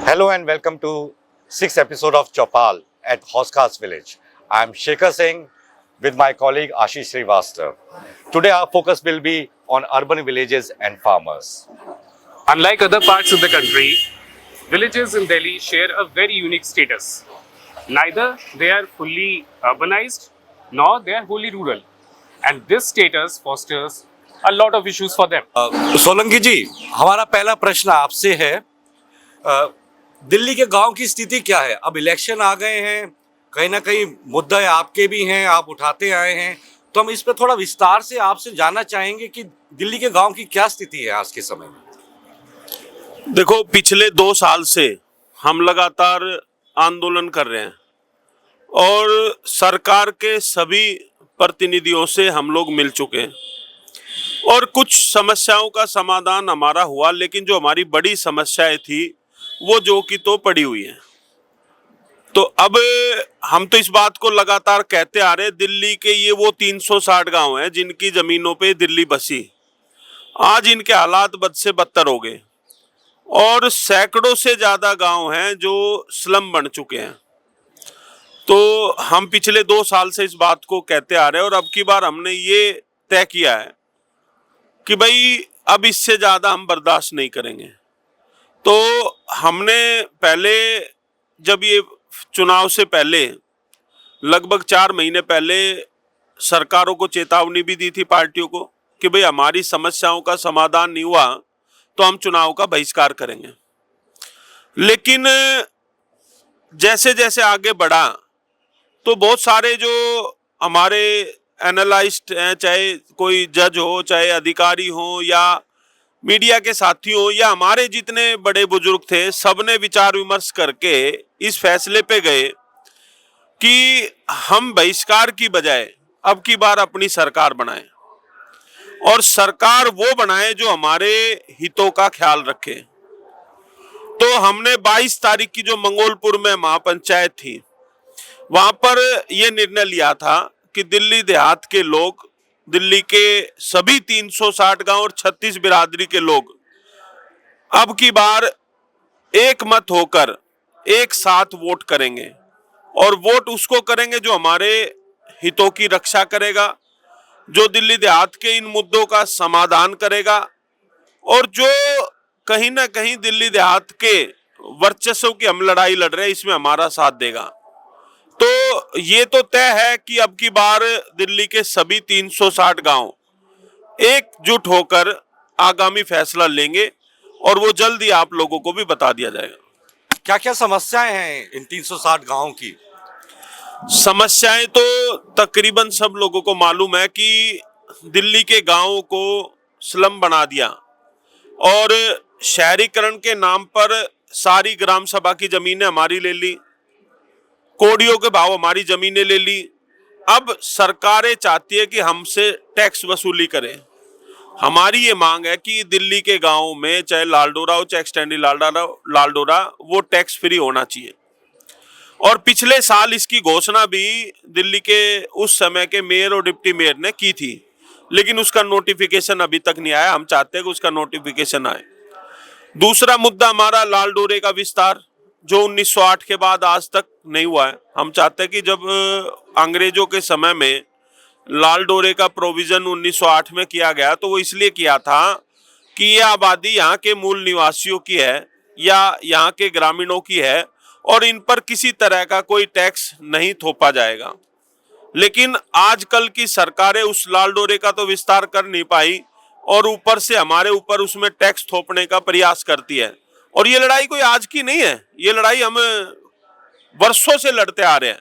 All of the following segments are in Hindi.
Hello and welcome to sixth episode of Chopal at Hoskas Village. I am Shekhar Singh with my colleague Ashish Srivastav. Today our focus will be on urban villages and farmers. Unlike other parts of the country, villages in Delhi share a very unique status. Neither they are fully urbanized nor they are wholly rural. And this status fosters a lot of issues for them. Solanki जी, हमारा पहला प्रश्न आपसे है, दिल्ली के गांव की स्थिति क्या है? अब इलेक्शन आ गए हैं, कहीं ना कहीं मुद्दे आपके भी हैं, आप उठाते आए हैं, तो हम इस पर थोड़ा विस्तार से आपसे जानना चाहेंगे कि दिल्ली के गांव की क्या स्थिति है आज के समय में। देखो, पिछले 2 साल से हम लगातार आंदोलन कर रहे हैं और सरकार के सभी प्रतिनिधियों से हम लोग मिल चुके हैं और कुछ समस्याओं का समाधान हमारा हुआ, लेकिन जो हमारी बड़ी समस्याएं थी वो जो की तो पड़ी हुई है। तो अब हम तो इस बात को लगातार कहते आ रहे हैं, दिल्ली के ये वो 360 गांव हैं जिनकी जमीनों पे दिल्ली बसी, आज इनके हालात बद से बदतर हो गए और सैकड़ों से ज्यादा गांव हैं जो स्लम बन चुके हैं। तो हम पिछले 2 साल से इस बात को कहते आ रहे हैं और अब की बार हमने ये तय किया है कि भाई अब इससे ज्यादा हम बर्दाश्त नहीं करेंगे। तो हमने पहले, जब ये चुनाव से पहले लगभग 4 महीने पहले सरकारों को चेतावनी भी दी थी, पार्टियों को, कि भाई हमारी समस्याओं का समाधान नहीं हुआ तो हम चुनाव का बहिष्कार करेंगे। लेकिन जैसे जैसे आगे बढ़ा तो बहुत सारे जो हमारे एनालिस्ट हैं, चाहे कोई जज हो, चाहे अधिकारी हो, या मीडिया के साथी हो, या हमारे जितने बड़े बुजुर्ग थे, सबने विचार विमर्श करके इस फैसले पे गए कि हम बहिष्कार की बजाय अब की बार अपनी सरकार बनाएं और सरकार वो बनाए जो हमारे हितों का ख्याल रखे। तो हमने 22 तारीख की जो मंगोलपुर में महापंचायत थी, वहां पर यह निर्णय लिया था कि दिल्ली देहात के लोग, दिल्ली के सभी 360 गांव और 36 बिरादरी के लोग अब की बार एक मत होकर एक साथ वोट करेंगे और वोट उसको करेंगे जो हमारे हितों की रक्षा करेगा, जो दिल्ली देहात के इन मुद्दों का समाधान करेगा और जो कहीं ना कहीं दिल्ली देहात के वर्चस्व की हम लड़ाई लड़ रहे हैं, इसमें हमारा साथ देगा। तो ये तो तय है कि अब की बार दिल्ली के सभी 360 गांव एकजुट होकर आगामी फैसला लेंगे और वो जल्द ही आप लोगों को भी बता दिया जाएगा। क्या क्या समस्याएं हैं इन 360 गांवों की? समस्याएं तो तकरीबन सब लोगों को मालूम है कि दिल्ली के गांवों को स्लम बना दिया और शहरीकरण के नाम पर सारी ग्राम सभा की जमीनें हमारी ले ली, कोड़ियों के भाव हमारी जमीनें ले ली। अब सरकारें चाहती है कि हमसे टैक्स वसूली करें। हमारी ये मांग है कि दिल्ली के गांवों में, चाहे लालडोरा हो चाहे एक्सटेंडेड लालडोरा, वो टैक्स फ्री होना चाहिए। और पिछले साल इसकी घोषणा भी दिल्ली के उस समय के मेयर और डिप्टी मेयर ने की थी, लेकिन उसका नोटिफिकेशन अभी तक नहीं आया। हम चाहते हैं कि उसका नोटिफिकेशन आए। दूसरा मुद्दा हमारा लालडोरे का विस्तार, जो 1908 के बाद आज तक नहीं हुआ है। हम चाहते हैं कि जब अंग्रेजों के समय में लाल डोरे का प्रोविजन 1908 में किया गया तो वो इसलिए किया था कि ये आबादी यहाँ के मूल निवासियों की है या यहाँ के ग्रामीणों की है और इन पर किसी तरह का कोई टैक्स नहीं थोपा जाएगा। लेकिन आजकल की सरकारें उस लाल डोरे का तो विस्तार कर नहीं पाई और ऊपर से हमारे ऊपर उसमें टैक्स थोपने का प्रयास करती है। और ये लड़ाई कोई आज की नहीं है, ये लड़ाई हम वर्षों से लड़ते आ रहे हैं।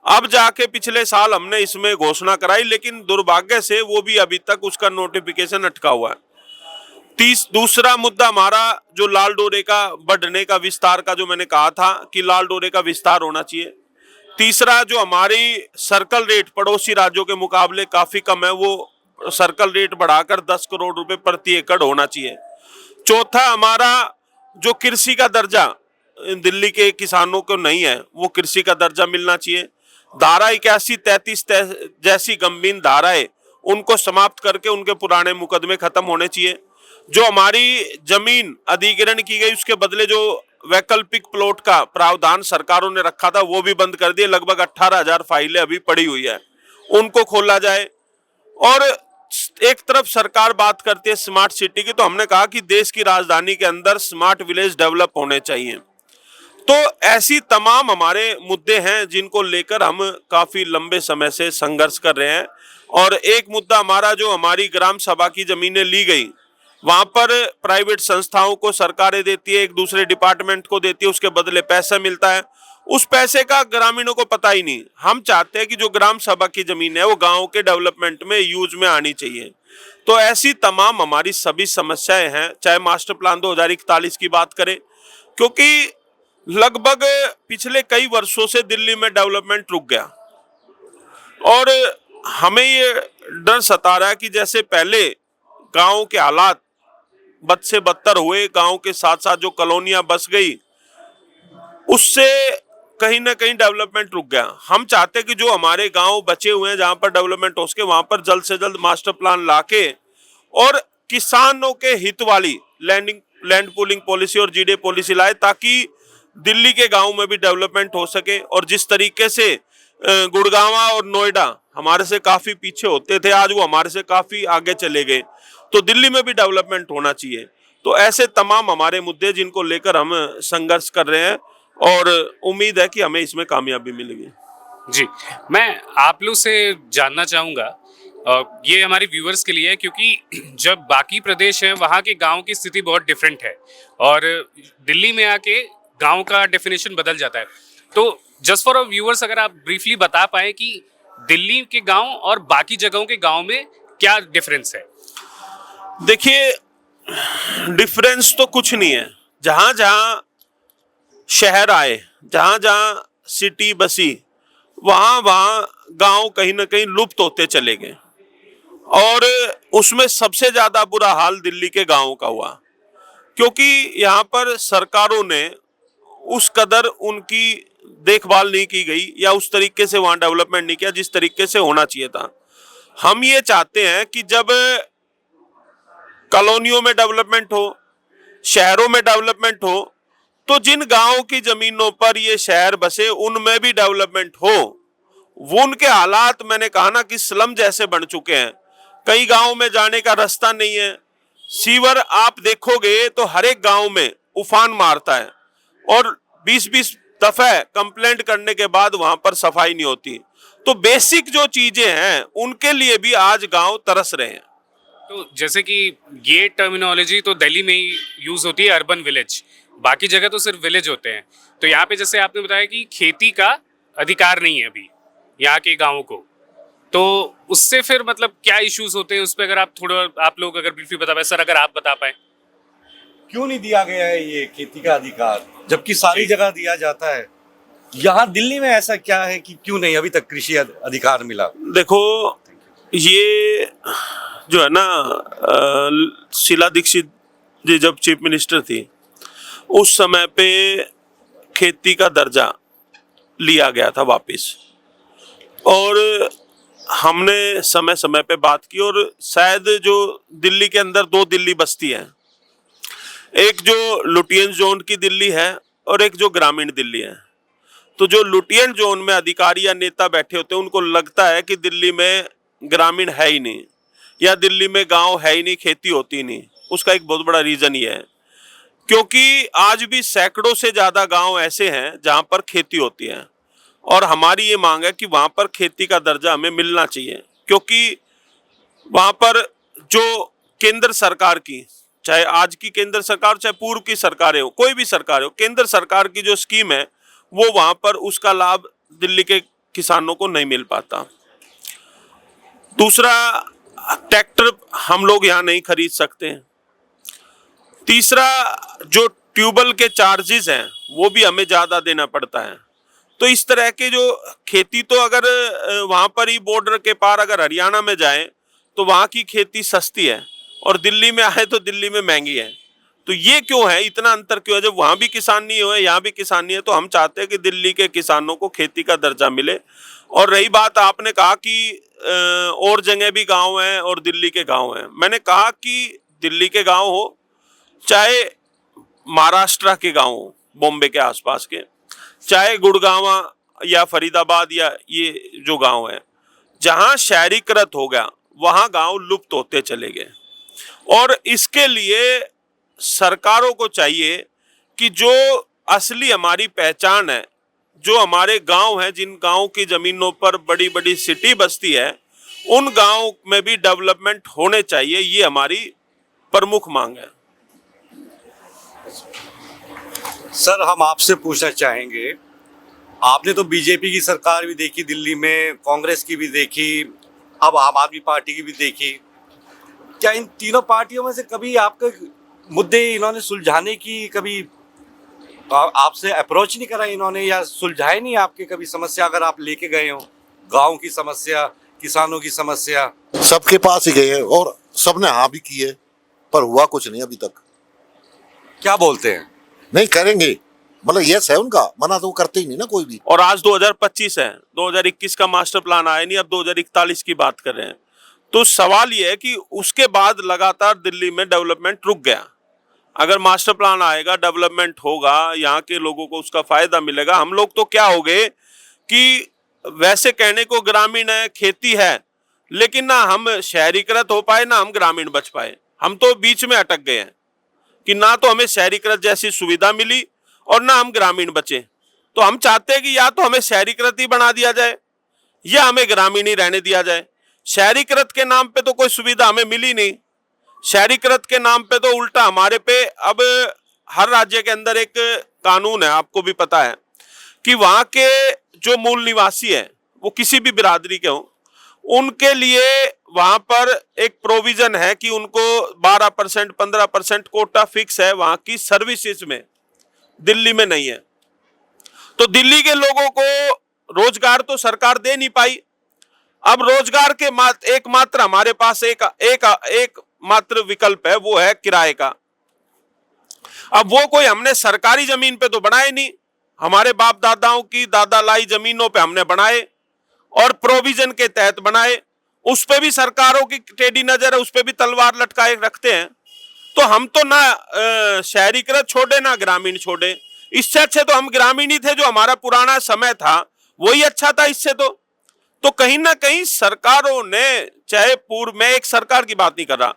अब जाके पिछले साल हमने इसमें घोषणा कराई, लेकिन दुर्भाग्य से वो भी अभी तक उसका नोटिफिकेशन अटका हुआ है। दूसरा मुद्दा हमारा जो लाल डोरे का बढ़ने का विस्तार का, जो मैंने कहा था कि लाल डोरे का विस्तार होना चाहिए। तीसरा, जो हमारी सर्कल रेट पड़ोसी राज्यों के मुकाबले काफी कम है, वो सर्कल रेट बढ़ाकर 10 करोड़ रुपए प्रति एकड़ होना चाहिए। चौथा, हमारा जो कृषि का दर्जा दिल्ली के किसानों को नहीं है, वो कृषि का दर्जा मिलना चाहिए। धारा 81, 33 जैसी गंभीर धाराएं, उनको समाप्त करके उनके पुराने मुकदमे खत्म होने चाहिए। जो हमारी जमीन अधिग्रहण की गई, उसके बदले जो वैकल्पिक प्लॉट का प्रावधान सरकारों ने रखा था वो भी बंद कर दिए। लगभग 18,000 फाइलें अभी पड़ी हुई है, उनको खोला जाए। और एक तरफ सरकार बात करती है स्मार्ट सिटी की, तो हमने कहा कि देश की राजधानी के अंदर स्मार्ट विलेज डेवलप होने चाहिए। तो ऐसी तमाम हमारे मुद्दे हैं जिनको लेकर हम काफी लंबे समय से संघर्ष कर रहे हैं। और एक मुद्दा हमारा, जो हमारी ग्राम सभा की जमीनें ली गई, वहां पर प्राइवेट संस्थाओं को सरकारें देती है, एक दूसरे डिपार्टमेंट को देती है, उसके बदले पैसा मिलता है, उस पैसे का ग्रामीणों को पता ही नहीं। हम चाहते हैं कि जो ग्राम सभा की जमीन है वो गांव के डेवलपमेंट में यूज में आनी चाहिए। तो ऐसी तमाम हमारी सभी समस्याएं हैं, चाहे मास्टर प्लान 2041 की बात करें, क्योंकि लगभग पिछले कई वर्षों से दिल्ली में डेवलपमेंट रुक गया। और हमें ये डर सता रहा है कि जैसे पहले गांव के हालात बद से बदतर हुए, गांव के साथ साथ जो कॉलोनियां बस गई, उससे कहीं ना कहीं डेवलपमेंट रुक गया। हम चाहते हैं कि जो हमारे गांव बचे हुए हैं जहां पर डेवलपमेंट हो सके, वहां पर जल्द से जल्द मास्टर प्लान लाके और किसानों के हित वाली लैंड पूलिंग पॉलिसी और जीडे पॉलिसी लाए, ताकि दिल्ली के गांव में भी डेवलपमेंट हो सके। और जिस तरीके से गुड़गांव और नोएडा हमारे से काफी पीछे होते थे, आज वो हमारे से काफी आगे चले गए, तो दिल्ली में भी डेवलपमेंट होना चाहिए। तो ऐसे तमाम हमारे मुद्दे जिनको लेकर हम संघर्ष कर रहे हैं, और उम्मीद है कि हमें इसमें कामयाबी मिलेगी। जी, मैं आप लोग से जानना चाहूँगा, ये हमारे व्यूअर्स के लिए है, क्योंकि जब बाकी प्रदेश हैं वहाँ के गांव की स्थिति बहुत डिफरेंट है और दिल्ली में आके गांव का डेफिनेशन बदल जाता है। तो जस्ट फॉर अ व्यूअर्स, अगर आप ब्रीफली बता पाए कि दिल्ली के गांव और बाकी जगहों के गांव में क्या डिफरेंस है? देखिए, डिफरेंस तो कुछ नहीं है। जहां जहां शहर आए, जहां जहां सिटी बसी, वहां वहां गांव कहीं ना कहीं लुप्त होते चले गए। और उसमें सबसे ज्यादा बुरा हाल दिल्ली के गांवों का हुआ, क्योंकि यहाँ पर सरकारों ने उस कदर उनकी देखभाल नहीं की गई, या उस तरीके से वहां डेवलपमेंट नहीं किया जिस तरीके से होना चाहिए था। हम ये चाहते हैं कि जब कॉलोनियों में डेवलपमेंट हो, शहरों में डेवलपमेंट हो, तो जिन गांवों की जमीनों पर ये शहर बसे उनमें भी डेवलपमेंट हो। वो उनके हालात, मैंने कहा ना कि स्लम जैसे बन चुके हैं। कई गांवों में जाने का रास्ता नहीं है, सीवर आप देखोगे तो हर एक गांव में उफान मारता है, और 20-20 दफे कंप्लेंट करने के बाद वहां पर सफाई नहीं होती। तो बेसिक जो चीजें हैं उनके लिए भी आज गांव तरस रहे हैं। तो जैसे कि ये टर्मिनोलॉजी तो दिल्ली में ही यूज होती है, अर्बन विलेज, बाकी जगह तो सिर्फ विलेज होते हैं। तो यहाँ पे जैसे आपने बताया कि खेती का अधिकार नहीं है अभी यहाँ के गाँवों को, तो उससे फिर मतलब क्या इश्यूज होते हैं, उस पर अगर आप थोड़ा, आप लोग अगर ब्रीफली बता पाए, सर अगर आप बता पाए। क्यों नहीं दिया गया है ये खेती का अधिकार, जबकि सारी जगह दिया जाता है? यहाँ दिल्ली में ऐसा क्या है कि क्यों नहीं अभी तक कृषि अधिकार मिला? देखो, ये जो है ना, शीला दीक्षित जी जब चीफ मिनिस्टर थी, उस समय पे खेती का दर्जा लिया गया था वापस, और हमने समय समय पे बात की। और शायद जो दिल्ली के अंदर 2 दिल्ली बस्ती है, एक जो लुटियन जोन की दिल्ली है और एक जो ग्रामीण दिल्ली है। तो जो लुटियन जोन में अधिकारी या नेता बैठे होते हैं, उनको लगता है कि दिल्ली में ग्रामीण है ही नहीं, या दिल्ली में गांव है ही नहीं, खेती होती नहीं। उसका एक बहुत बड़ा रीजन ये है, क्योंकि आज भी सैकड़ों से ज्यादा गांव ऐसे हैं जहां पर खेती होती है, और हमारी ये मांग है कि वहां पर खेती का दर्जा हमें मिलना चाहिए। क्योंकि वहां पर जो केंद्र सरकार की, चाहे आज की केंद्र सरकार, चाहे पूर्व की सरकारें हो, कोई भी सरकार हो, केंद्र सरकार की जो स्कीम है वो वहां पर उसका लाभ दिल्ली के किसानों को नहीं मिल पाता। दूसरा, ट्रैक्टर हम लोग यहाँ नहीं खरीद सकते। तीसरा, जो ट्यूबवेल के चार्जेस हैं वो भी हमें ज्यादा देना पड़ता है। तो इस तरह के जो खेती, तो अगर वहां पर ही बॉर्डर के पार अगर हरियाणा में जाए तो वहां की खेती सस्ती है, और दिल्ली में आए तो दिल्ली में महंगी है। तो ये क्यों है, इतना अंतर क्यों है? जब वहां भी किसान नहीं है, यहाँ भी किसान नहीं है, तो हम चाहते हैं कि दिल्ली के किसानों को खेती का दर्जा मिले। और रही बात, आपने कहा कि और जगह भी गांव हैं और दिल्ली के गांव हैं। मैंने कहा कि दिल्ली के गांव हो चाहे महाराष्ट्र के गांव हो, बॉम्बे के आसपास के, चाहे गुड़गांव या फरीदाबाद या ये जो गांव है, जहां शहरीकृत हो गया वहां गांव लुप्त होते चले गए। और इसके लिए सरकारों को चाहिए कि जो असली हमारी पहचान है, जो हमारे गांव हैं, जिन गांव की जमीनों पर बड़ी बड़ी सिटी बसती है, उन गांव में भी डेवलपमेंट होने चाहिए। ये हमारी प्रमुख मांग है। सर, हम आपसे पूछना चाहेंगे, आपने तो बीजेपी की सरकार भी देखी दिल्ली में, कांग्रेस की भी देखी, अब आम आदमी पार्टी की भी देखी। क्या इन तीनों पार्टियों में से कभी आपके मुद्दे इन्होंने सुलझाने की कभी आपसे अप्रोच नहीं करा इन्होंने, या सुलझाए नहीं आपके कभी समस्या, अगर आप लेके गए हो गांव की समस्या, किसानों की समस्या? सबके पास ही गए हैं और सबने हाँ भी की है, पर हुआ कुछ नहीं अभी तक। क्या बोलते हैं? नहीं करेंगे, मतलब यस है उनका, मना तो वो करते ही नहीं ना कोई भी। और आज 2025 है, 2021 का मास्टर प्लान आया नहीं, अब 2041 की बात कर रहे हैं। तो सवाल ये है कि उसके बाद लगातार दिल्ली में डेवलपमेंट रुक गया। अगर मास्टर प्लान आएगा, डेवलपमेंट होगा, यहाँ के लोगों को उसका फायदा मिलेगा। हम लोग तो क्या हो गए कि वैसे कहने को ग्रामीण है, खेती है, लेकिन ना हम शहरीकृत हो पाए, ना हम ग्रामीण बच पाए। हम तो बीच में अटक गए हैं कि ना तो हमें शहरीकृत जैसी सुविधा मिली और ना हम ग्रामीण बचे। तो हम चाहते हैं कि या तो हमें शहरीकृत ही बना दिया जाए या हमें ग्रामीण ही रहने दिया जाए। शहरीकृत के नाम पे तो कोई सुविधा हमें मिली नहीं, शहरीकृत के नाम पे तो उल्टा हमारे पे अब हर राज्य के अंदर एक कानून है, आपको भी पता है, कि वहां के जो मूल निवासी है वो किसी भी बिरादरी के हों, उनके लिए वहां पर एक प्रोविजन है कि उनको 12% 15% कोटा फिक्स है वहां की सर्विसेज में। दिल्ली में नहीं है। तो दिल्ली के लोगों को रोजगार तो सरकार दे नहीं पाई। अब रोजगार के एकमात्र हमारे पास एक मात्र विकल्प है, वो है किराए का। अब वो कोई हमने सरकारी जमीन पे तो बनाए नहीं, हमारे बाप दादाओं की दादा लाई जमीनों पे हमने बनाए और प्रोविजन के तहत बनाए। उस पे भी सरकारों की टेढ़ी नजर है, उस पे भी तलवार लटकाए रखते हैं। तो हम तो ना शहरीकृत छोड़े ना ग्रामीण छोड़े। इससे अच्छे तो हम ग्रामीण ही थे, जो हमारा पुराना समय था वही अच्छा था इससे। तो कहीं ना कहीं सरकारों ने, चाहे पूर्व, मैं एक सरकार की बात नहीं कर रहा,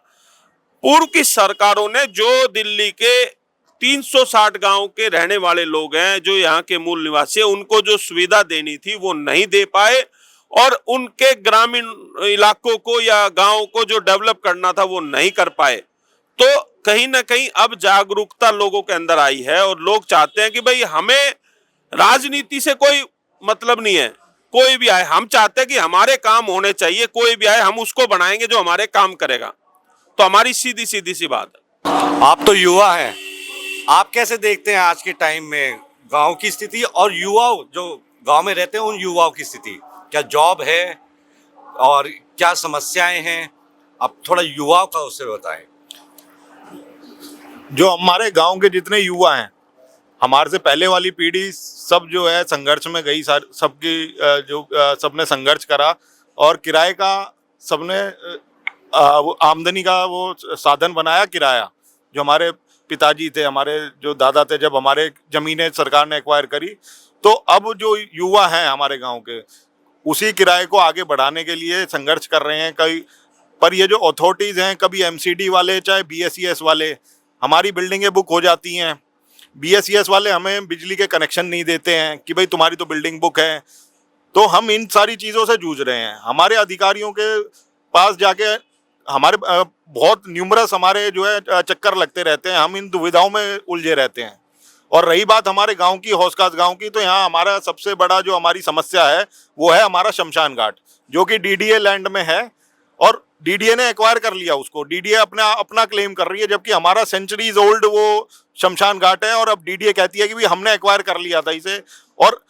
पूर्व की सरकारों ने जो दिल्ली के 360 गांव के रहने वाले लोग हैं, जो यहाँ के मूल निवासी हैं, उनको जो सुविधा देनी थी वो नहीं दे पाए और उनके ग्रामीण इलाकों को या गांव को जो डेवलप करना था वो नहीं कर पाए। तो कहीं ना कहीं अब जागरूकता लोगों के अंदर आई है और लोग चाहते हैं कि भाई हमें राजनीति से कोई मतलब नहीं है, कोई भी आए, हम चाहते हैं कि हमारे काम होने चाहिए, कोई भी आए हम उसको बनाएंगे जो हमारे काम करेगा। तो हमारी सीधी सी बात है। आप तो युवा हैं, आप कैसे देखते हैं आज के टाइम में गांव की स्थिति और युवाओं जो गांव में रहते हैं उन युवाओं की स्थिति? क्या जॉब है और क्या समस्याएं हैं? आप थोड़ा युवाओं का उससे बताएं। जो हमारे गांव के जितने युवा हैं, हमारे से पहले वाली पीढ़ी सब जो है संघर्ष में गई, सबकी सबने संघर्ष करा और किराए का सबने आमदनी का वो साधन बनाया किराया। जो हमारे पिताजी थे, हमारे जो दादा थे, जब हमारे जमीनें सरकार ने एक्वायर करी, तो अब जो युवा हैं हमारे गांव के, उसी किराए को आगे बढ़ाने के लिए संघर्ष कर रहे हैं। पर ये जो अथॉरिटीज़ हैं, कभी एमसीडी वाले चाहे बीएसईएस वाले, हमारी बिल्डिंगें बुक हो जाती हैं, बीएसईएस वाले हमें बिजली के कनेक्शन नहीं देते हैं कि भाई तुम्हारी तो बिल्डिंग बुक है। तो हम इन सारी चीज़ों से जूझ रहे हैं। हमारे अधिकारियों के पास जाके हमारे बहुत न्यूमरस हमारे जो है चक्कर लगते रहते हैं, हम इन दुविधाओं में उलझे रहते हैं। और रही बात हमारे गांव की, हौसखास गांव की, तो यहाँ हमारा सबसे बड़ा जो हमारी समस्या है वो है हमारा शमशान घाट, जो कि डीडीए लैंड में है और डीडीए ने एक्वायर कर लिया उसको। डीडीए अपना क्लेम कर रही है, जबकि हमारा सेंचुरीज ओल्ड वो शमशान घाट है और अब डीडीए कहती है कि भाई हमने एक्वायर कर लिया था इसे। और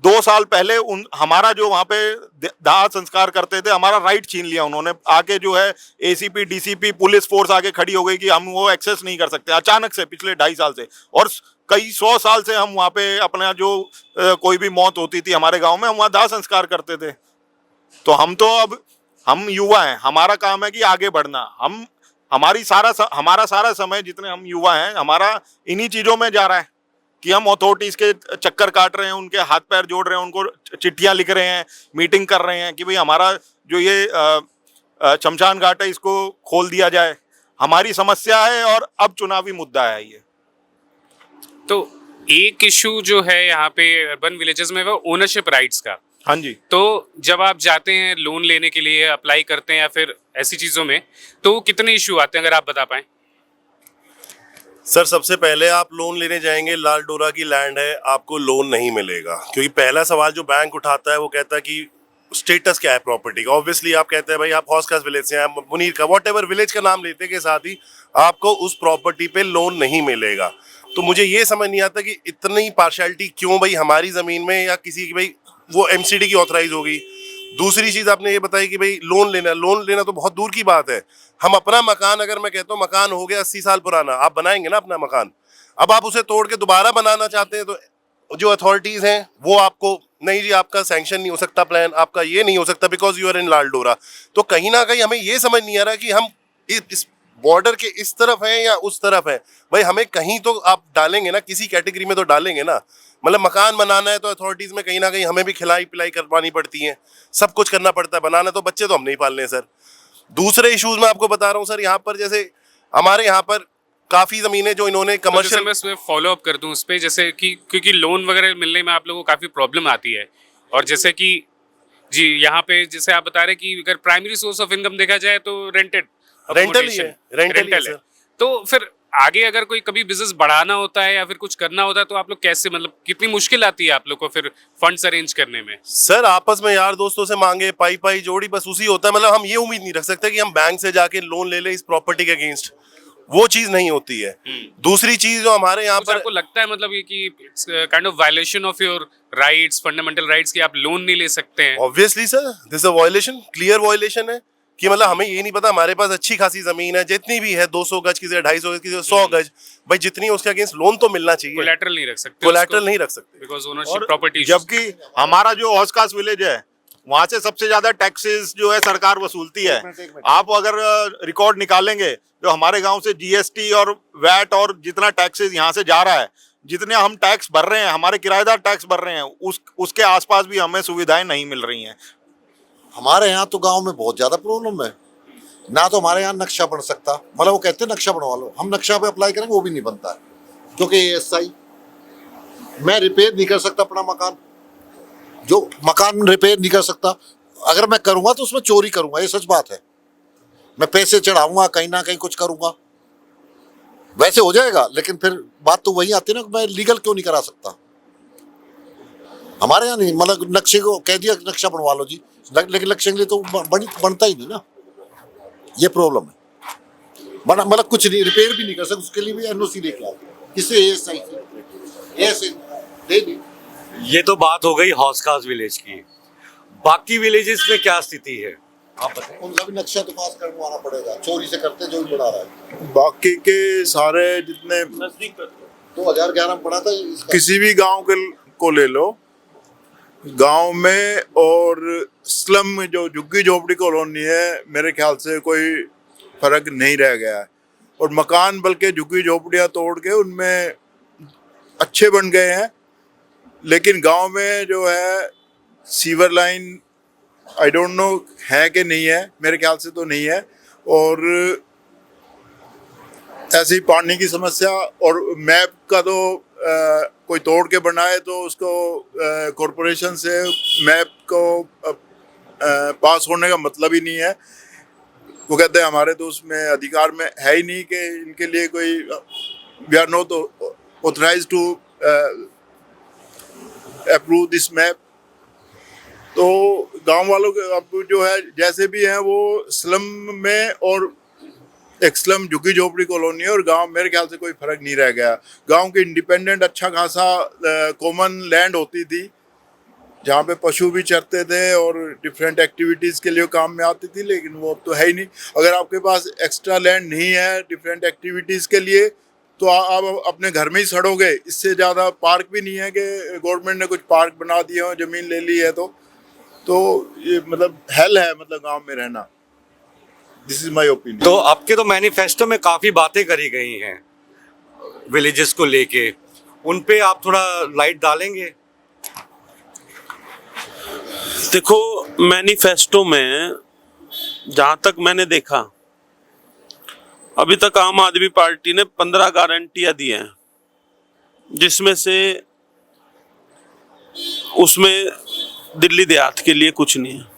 2 साल पहले हमारा जो वहाँ पे दाह संस्कार करते थे, हमारा राइट छीन लिया उन्होंने। आके जो है एसीपी डीसीपी पुलिस फोर्स आके खड़ी हो गई कि हम वो एक्सेस नहीं कर सकते, अचानक से पिछले 2.5 साल से। और कई 100 साल से हम वहाँ पे अपना जो कोई भी मौत होती थी हमारे गाँव में, हम वहाँ दाह संस्कार करते थे। तो हम युवा हैं, हमारा काम है कि आगे बढ़ना। हमारा सारा समय, जितने हम युवा हैं, हमारा इन्हीं चीज़ों में जा रहा है। कि हम अथॉरिटीज के चक्कर काट रहे हैं, उनके हाथ पैर जोड़ रहे हैं, उनको चिट्ठियां लिख रहे हैं, मीटिंग कर रहे हैं कि भाई हमारा जो ये शमशान घाट है इसको खोल दिया जाए। हमारी समस्या है और अब चुनावी मुद्दा है ये। तो एक इशू जो है यहाँ पे अर्बन विलेजेस में वो ओनरशिप राइट्स का। हाँ जी। तो जब आप जाते हैं लोन लेने के लिए, अप्लाई करते हैं या फिर ऐसी चीजों में, तो कितने इशू आते हैं अगर आप बता पाएं? सर सबसे पहले आप लोन लेने जाएंगे, लाल डोरा की लैंड है, आपको लोन नहीं मिलेगा, क्योंकि पहला सवाल जो बैंक उठाता है वो कहता है कि स्टेटस क्या है प्रॉपर्टी का। ऑब्वियसली आप कहते हैं भाई आप हौसखास विलेज से हैं, मुनीर का, वॉट एवर विलेज का नाम लेते के साथ ही आपको उस प्रॉपर्टी पे लोन नहीं मिलेगा। तो मुझे ये समझ नहीं आता कि इतनी पार्शियलिटी क्यों भाई हमारी ज़मीन में, या किसी की भाई वो एमसीडी की ऑथराइज होगी। दूसरी चीज़ आपने ये बताई कि भाई लोन लेना तो बहुत दूर की बात है। हम अपना मकान, अगर मैं कहता हूँ मकान हो गया 80 साल पुराना, आप बनाएंगे ना अपना मकान, अब आप उसे तोड़ के दोबारा बनाना चाहते हैं तो जो अथॉरिटीज़ हैं वो आपको, नहीं जी आपका सैंक्शन नहीं हो सकता प्लान, आपका ये नहीं हो सकता बिकॉज यू आर इन लाल डोरा। तो कहीं ना कहीं हमें ये समझ नहीं आ रहा कि हम इस बॉर्डर के इस तरफ हैं या उस तरफ है। भाई हमें कहीं तो आप डालेंगे ना, किसी कैटेगरी में तो डालेंगे ना। मतलब मकान बनाना है तो अथॉरिटीज़ में कहीं ना कहीं हमें भी खिलाई पिलाई करवानी पड़ती है, सब कुछ करना पड़ता है। बनाना तो बच्चे तो हम नहीं पालने सर। दूसरे इश्यूज में आपको बता रहा हूँ सर, यहाँ पर जैसे हमारे यहाँ पर काफ़ी ज़मीनें जो इन्होंने कमर्शियल, मैं इसमें फॉलो अप कर दूं उस पर, जैसे कि क्योंकि लोन वगैरह मिलने में आप लोगों को काफ़ी प्रॉब्लम आती है, और जैसे कि जी यहाँ पे जैसे आप बता रहे कि अगर प्राइमरी सोर्स ऑफ इनकम देखा जाए तो रेंटल ही है। तो फिर आगे अगर कोई कभी बिजनेस बढ़ाना होता है या फिर कुछ करना होता है तो आप लोग कैसे, मतलब कितनी मुश्किल आती है आप लोग को फिर फंड्स अरेंज करने में? सर आपस में यार दोस्तों से मांगे, पाई पाई जोड़ी, बस उसी होता है। मतलब हम ये उम्मीद नहीं रख सकते कि हम बैंक से जाके लोन ले ले इस प्रॉपर्टी के अगेंस्ट, वो चीज नहीं होती है। दूसरी चीज जो हमारे यहाँ पर, आपको लगता है मतलब ये कि it's kind of violation of your rights, fundamental rights, कि आप लोन नहीं ले सकते हैं? Obviously sir this a violation, clear violation है कि मतलब हमें ये नहीं पता, हमारे पास अच्छी खासी जमीन है, जितनी भी है 200 गज की, 250 गज की, 100 गज, भाई जितनी उसके अगेंस्ट लोन तो मिलना चाहिए। कोलैटरल नहीं रख सकते, कोलैटरल नहीं रख सकते बिकॉज़ ओनरशिप प्रॉपर्टी। जबकि हमारा जो हौसखास विलेज है वहां से सबसे ज्यादा टैक्सेस जो है सरकार वसूलती है। आप अगर रिकॉर्ड निकालेंगे जो हमारे गांव से जीएसटी और वैट और जितना टैक्सेस यहाँ से जा रहा है, जितने हम टैक्स भर रहे हैं, हमारे किराएदार टैक्स भर रहे हैं, उसके आसपास भी हमें सुविधाएं नहीं मिल रही हैं। हमारे यहाँ तो गांव में बहुत ज्यादा प्रॉब्लम है ना। तो हमारे यहाँ नक्शा बन सकता, मतलब वो कहते हैं नक्शा बनवा लो, हम नक्शा पे अप्लाई करेंगे वो भी नहीं बनता है, क्योंकि एएसआई, मैं रिपेयर नहीं कर सकता अपना मकान, जो मकान रिपेयर नहीं कर सकता। अगर मैं करूंगा तो उसमें चोरी करूंगा, ये सच बात है। मैं पैसे चढ़ाऊंगा, कहीं ना कहीं कुछ करूंगा, वैसे हो जाएगा। लेकिन फिर बात तो वही आती है ना, मैं लीगल क्यों नहीं करा सकता। हमारे यहाँ नहीं, मतलब नक्शे को कह दिया नक्शा बनवा लो जी, लेकिन नक्शे के लिए तो बनता ही नहीं ना, ये प्रॉब्लम है। मतलब कुछ नहीं, रिपेयर भी नहीं कर सकते, उसके लिए भी एनओसी लेके आओ, किससे? एएसआई दे दी। ये तो बात हो गई हौसखास विलेज की। बाकी विलेजेस में क्या स्थिति है आप बताएं? उनका भी नक्शा तो पास करवाना पड़ेगा, चोरी से करते जो भी बना रहा है। बाकी के सारे जितने 2011 में पड़ा था इसका। किसी भी गांव के को ले लो, गांव में और स्लम में जो झुग्गी झोपड़ी कॉलोनी है, मेरे ख्याल से कोई फर्क नहीं रह गया है। और मकान बल्कि झुग्गी झोपड़ियाँ तोड़ के उनमें अच्छे बन गए हैं। लेकिन गांव में जो है sewer line I don't know है कि नहीं है, मेरे ख्याल से तो नहीं है। और ऐसे ही पानी की समस्या, और मैप का तो कोई तोड़ के बनाए तो उसको कॉरपोरेशन से मैप को पास होने का मतलब ही नहीं है। वो कहते हैं हमारे तो उसमें अधिकार में है ही नहीं कि इनके लिए कोई, we are not authorized to approve this map. तो गांव वालों के अब जो है जैसे भी हैं वो स्लम में, और एक स्लम झुग्गी झोपड़ी कॉलोनी है और गांव, मेरे ख्याल से कोई फर्क नहीं रह गया। गांव के इंडिपेंडेंट अच्छा खासा कॉमन लैंड होती थी जहाँ पे पशु भी चरते थे और डिफरेंट एक्टिविटीज़ के लिए काम में आती थी, लेकिन वो अब तो है ही नहीं। अगर आपके पास एक्स्ट्रा लैंड नहीं है डिफरेंट एक्टिविटीज़ के लिए तो आप अपने घर में ही सड़ोगे। इससे ज़्यादा पार्क भी नहीं है कि गवर्नमेंट ने कुछ पार्क बना दिए हो, ज़मीन ले ली है तो ये मतलब हेल है, मतलब गांव में रहना। This is my opinion. तो आपके तो मैनिफेस्टो में काफी बातें करी गई हैं विलेजेस को लेके, उन पे आप थोड़ा लाइट डालेंगे? देखो, मैनिफेस्टो में जहां तक मैंने देखा, अभी तक आम आदमी पार्टी ने 15 गारंटियां दी हैं, जिसमें से उसमें दिल्ली देहात के लिए कुछ नहीं है।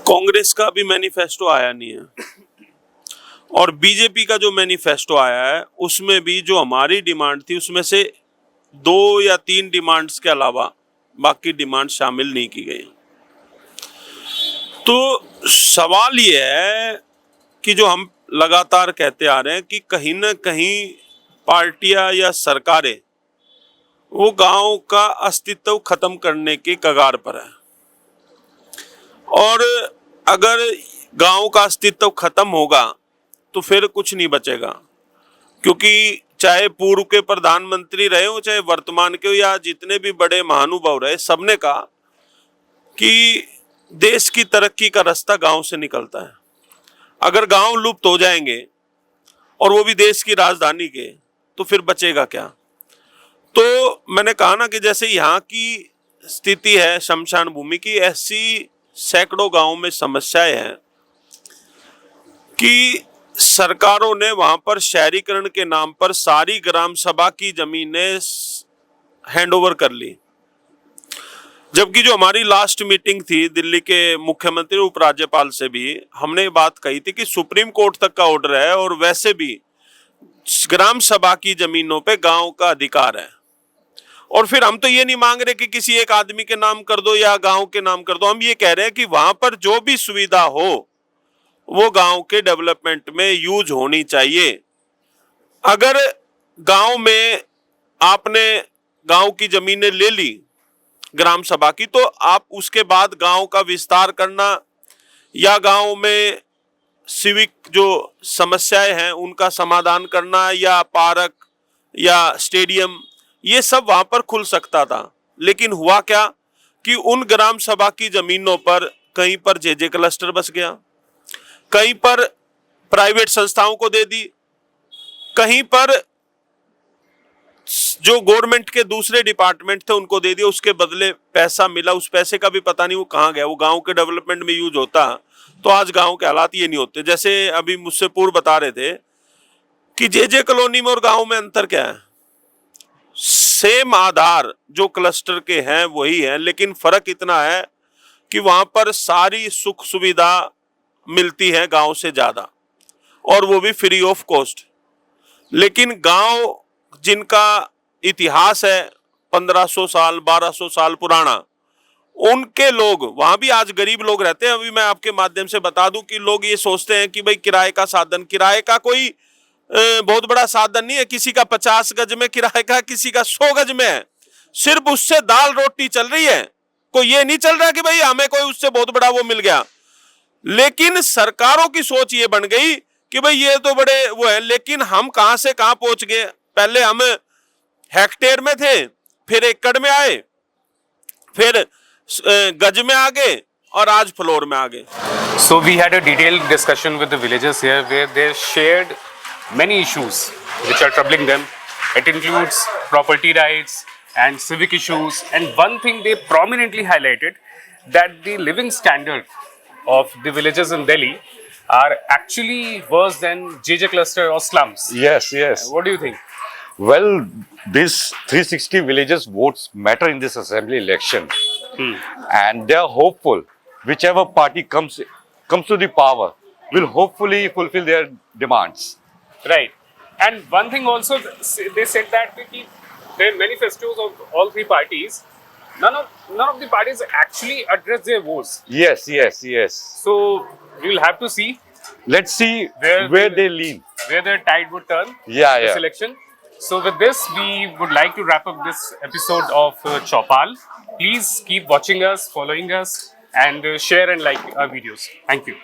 कांग्रेस का भी मैनिफेस्टो आया नहीं है, और बीजेपी का जो मैनिफेस्टो आया है उसमें भी जो हमारी डिमांड थी उसमें से 2 या 3 डिमांड्स के अलावा बाकी डिमांड शामिल नहीं की गई। तो सवाल ये है कि जो हम लगातार कहते आ रहे हैं कि कहीं ना कहीं पार्टियां या सरकारें वो गांव का अस्तित्व खत्म करने के कगार पर है, और अगर गांव का अस्तित्व खत्म होगा तो फिर कुछ नहीं बचेगा, क्योंकि चाहे पूर्व के प्रधानमंत्री रहे हो, चाहे वर्तमान के हो, या जितने भी बड़े महानुभाव रहे, सबने कहा कि देश की तरक्की का रास्ता गांव से निकलता है। अगर गांव लुप्त हो जाएंगे, और वो भी देश की राजधानी के, तो फिर बचेगा क्या? तो मैंने कहा ना कि जैसे यहाँ की स्थिति है शमशान भूमि की, ऐसी सैकड़ों गांवों में समस्याएं हैं कि सरकारों ने वहां पर शहरीकरण के नाम पर सारी ग्राम सभा की जमीनें हैंडओवर कर ली। जबकि जो हमारी लास्ट मीटिंग थी दिल्ली के मुख्यमंत्री उपराज्यपाल से भी हमने बात कही थी कि सुप्रीम कोर्ट तक का ऑर्डर है, और वैसे भी ग्राम सभा की जमीनों पे गांव का अधिकार है। और फिर हम तो ये नहीं मांग रहे कि किसी एक आदमी के नाम कर दो या गांव के नाम कर दो, हम ये कह रहे हैं कि वहां पर जो भी सुविधा हो वो गांव के डेवलपमेंट में यूज होनी चाहिए। अगर गांव में आपने गांव की जमीनें ले ली ग्राम सभा की, तो आप उसके बाद गांव का विस्तार करना या गांव में सिविक जो समस्याएं हैं उनका समाधान करना, या पार्क या स्टेडियम, ये सब वहां पर खुल सकता था। लेकिन हुआ क्या कि उन ग्राम सभा की जमीनों पर कहीं पर जेजे क्लस्टर बस गया, कहीं पर प्राइवेट संस्थाओं को दे दी, कहीं पर जो गवर्नमेंट के दूसरे डिपार्टमेंट थे उनको दे दिया, उसके बदले पैसा मिला, उस पैसे का भी पता नहीं वो कहाँ गया। वो गांव के डेवलपमेंट में यूज होता तो आज गांव के हालात ये नहीं होते। जैसे अभी मुझसे पूर्व बता रहे थे कि जेजे कॉलोनी में और गांव में अंतर क्या है, सेम आधार जो क्लस्टर के हैं वही है, लेकिन फर्क इतना है कि वहां पर सारी सुख सुविधा मिलती है गांव से ज्यादा, और वो भी फ्री ऑफ कॉस्ट। लेकिन गांव जिनका इतिहास है 1500 साल 1200 साल पुराना, उनके लोग वहां भी आज गरीब लोग रहते हैं। अभी मैं आपके माध्यम से बता दूं कि लोग ये सोचते हैं कि भाई किराए का साधन, किराए का कोई बहुत बड़ा साधन नहीं है। किसी का 50 गज में किराए का, किसी का 100 गज में है, सिर्फ उससे दाल रोटी चल रही है। कोई ये नहीं चल रहा कि भाई हमें कोई उससे बहुत बड़ा वो मिल गया। लेकिन सरकारों की सोच ये बन गई कि भाई ये तो बड़े वो है, लेकिन हम कहां से कहां पहुंच गए। पहले हम हेक्टेयर में थे, फिर एकड़ में आए, फिर गज में आ गए, और आज फ्लोर में आ गए। So we had a detailed discussion with the villagers here where they shared many issues which are troubling them. It includes property rights and civic issues, and one thing they prominently highlighted that the living standard of the villagers in Delhi are actually worse than JJ cluster or slums. Yes, yes. What do you think? Well, these 360 villages votes matter in this assembly election, and they are hopeful. Whichever party comes to the power will hopefully fulfill their demands. Right. And one thing also, they said that the manifestos of all three parties, none of the parties actually address their woes. Yes, yes, yes. So we'll have to see Let's see where they lean. where the tide would turn Yeah, this yeah. election. So with this, we would like to wrap up this episode of Chaupal. Please keep watching us, following us, and share and like our videos. Thank you.